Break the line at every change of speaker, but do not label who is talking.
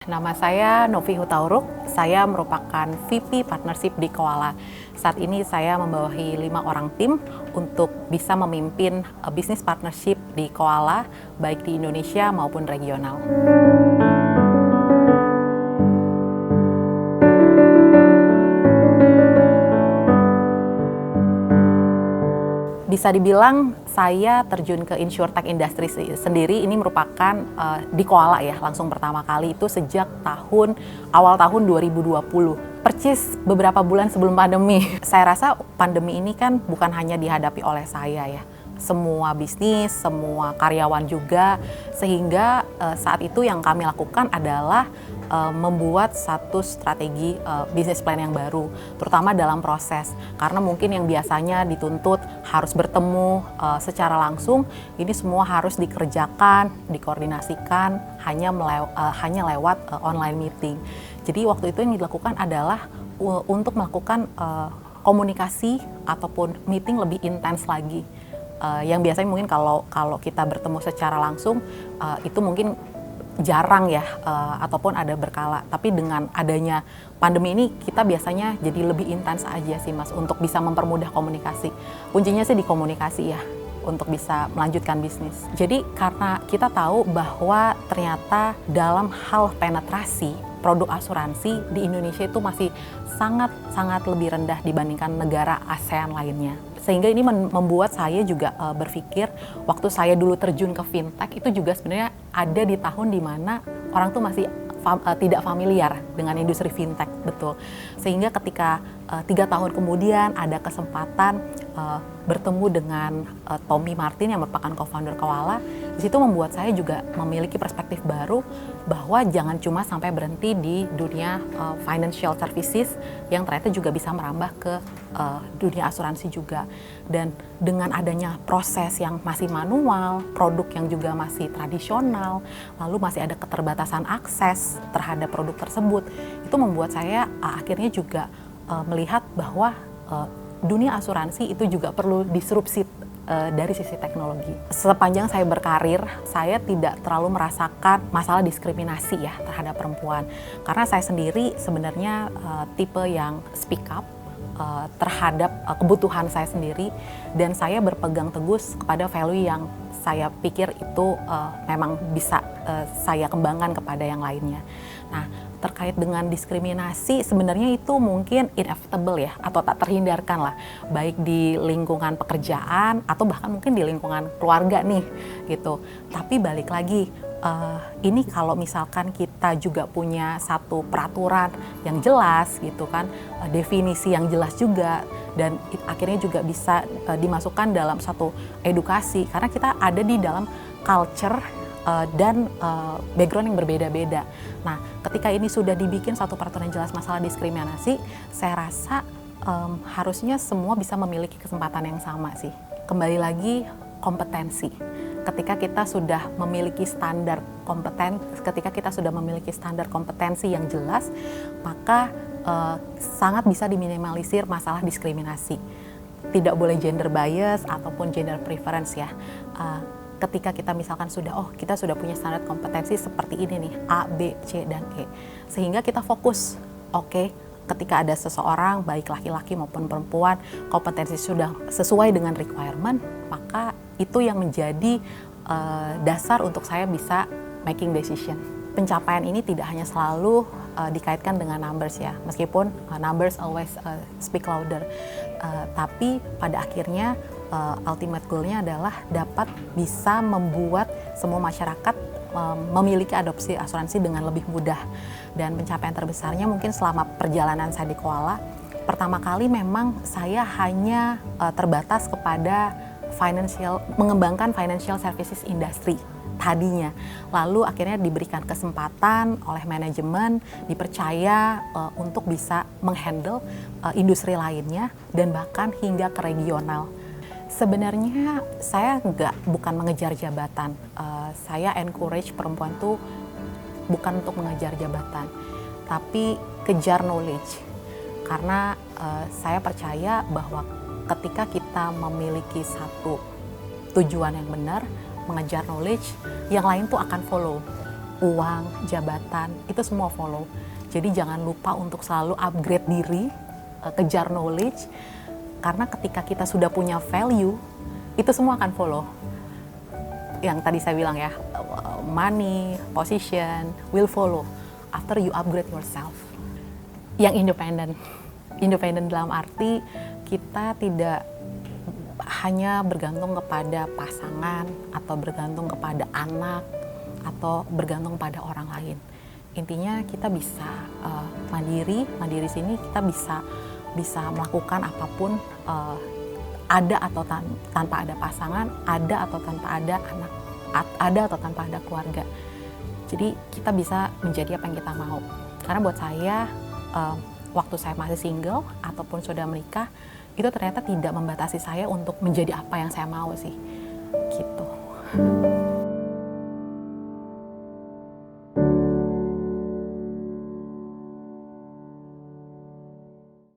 Nama saya Novi Hutauruk, saya merupakan VP Partnership di Koala. Saat ini saya membawahi 5 orang tim untuk bisa memimpin bisnis partnership di Koala, baik di Indonesia maupun regional. Bisa dibilang saya terjun ke insurtech industry sendiri ini merupakan di Koala ya, langsung pertama kali itu sejak awal tahun 2020. Percis beberapa bulan sebelum pandemi. Saya rasa pandemi ini kan bukan hanya dihadapi oleh saya ya, semua bisnis, semua karyawan juga, sehingga saat itu yang kami lakukan adalah membuat satu strategi bisnis plan yang baru, terutama dalam proses. Karena mungkin yang biasanya dituntut harus bertemu secara langsung, ini semua harus dikerjakan, dikoordinasikan hanya lewat online meeting. Jadi waktu itu yang dilakukan adalah untuk melakukan komunikasi ataupun meeting lebih intens lagi. Yang biasanya mungkin kalau kita bertemu secara langsung itu mungkin jarang ya, ataupun ada berkala. Tapi dengan adanya pandemi ini kita biasanya jadi lebih intens aja sih Mas, untuk bisa mempermudah komunikasi. Kuncinya sih di komunikasi ya, untuk bisa melanjutkan bisnis. Jadi karena kita tahu bahwa ternyata dalam hal penetrasi produk asuransi di Indonesia itu masih sangat lebih rendah dibandingkan negara ASEAN lainnya. Sehingga ini membuat saya juga berpikir, waktu saya dulu terjun ke fintech itu juga sebenarnya ada di tahun dimana orang tuh masih tidak familiar dengan industri fintech, betul. Sehingga ketika 3 tahun kemudian ada kesempatan bertemu dengan Tommy Martin yang merupakan co-founder Koala, di situ membuat saya juga memiliki perspektif baru bahwa jangan cuma sampai berhenti di dunia financial services, yang ternyata juga bisa merambah ke dunia asuransi juga. Dan dengan adanya proses yang masih manual, produk yang juga masih tradisional, lalu masih ada keterbatasan akses terhadap produk tersebut, itu membuat saya akhirnya juga melihat bahwa dunia asuransi itu juga perlu disrupsi dari sisi teknologi. Sepanjang saya berkarir, saya tidak terlalu merasakan masalah diskriminasi ya terhadap perempuan. Karena saya sendiri sebenarnya tipe yang speak up terhadap kebutuhan saya sendiri, dan saya berpegang teguh kepada value yang saya pikir itu memang bisa saya kembangkan kepada yang lainnya. Nah, terkait dengan diskriminasi sebenarnya itu mungkin inevitable ya, atau tak terhindarkan lah, baik di lingkungan pekerjaan atau bahkan mungkin di lingkungan keluarga nih gitu. Tapi balik lagi, ini kalau misalkan kita juga punya satu peraturan yang jelas gitu kan, definisi yang jelas juga, dan akhirnya juga bisa dimasukkan dalam satu edukasi, karena kita ada di dalam culture dan background yang berbeda-beda. Nah, ketika ini sudah dibikin satu peraturan yang jelas masalah diskriminasi, saya rasa harusnya semua bisa memiliki kesempatan yang sama sih. Kembali lagi, kompetensi. Ketika kita sudah memiliki standar kompetensi yang jelas, maka sangat bisa diminimalisir masalah diskriminasi. Tidak boleh gender bias ataupun gender preference ya. Ketika kita misalkan kita sudah punya standar kompetensi seperti ini nih, A, B, C, dan E. Sehingga kita fokus, ketika ada seseorang, baik laki-laki maupun perempuan, kompetensi sudah sesuai dengan requirement, maka itu yang menjadi dasar untuk saya bisa making decision. Pencapaian ini tidak hanya selalu dikaitkan dengan numbers ya, meskipun numbers always speak louder, tapi pada akhirnya ultimate goal-nya adalah dapat bisa membuat semua masyarakat memiliki adopsi asuransi dengan lebih mudah. Dan pencapaian terbesarnya mungkin selama perjalanan saya di Koala, pertama kali memang saya hanya terbatas kepada mengembangkan financial services industry tadinya. Lalu akhirnya diberikan kesempatan oleh manajemen, dipercaya untuk bisa menghandle industri lainnya dan bahkan hingga ke regional. Sebenarnya saya bukan mengejar jabatan. Saya encourage perempuan tuh bukan untuk mengejar jabatan, tapi kejar knowledge. Karena saya percaya bahwa ketika kita memiliki satu tujuan yang benar, mengejar knowledge, yang lain tuh akan follow. uang, jabatan, itu semua follow. Jadi jangan lupa untuk selalu upgrade diri, kejar knowledge, karena ketika kita sudah punya value, itu semua akan follow. Yang tadi saya bilang ya, money, position, will follow after you upgrade yourself. Yang independen dalam arti kita tidak hanya bergantung kepada pasangan atau bergantung kepada anak atau bergantung pada orang lain. Intinya kita bisa mandiri sini kita bisa melakukan apapun, ada atau tanpa ada pasangan, ada atau tanpa ada anak, ada atau tanpa ada keluarga. Jadi kita bisa menjadi apa yang kita mau. Karena buat saya waktu saya masih single ataupun sudah menikah, itu ternyata tidak membatasi saya untuk menjadi apa yang saya mau sih, gitu.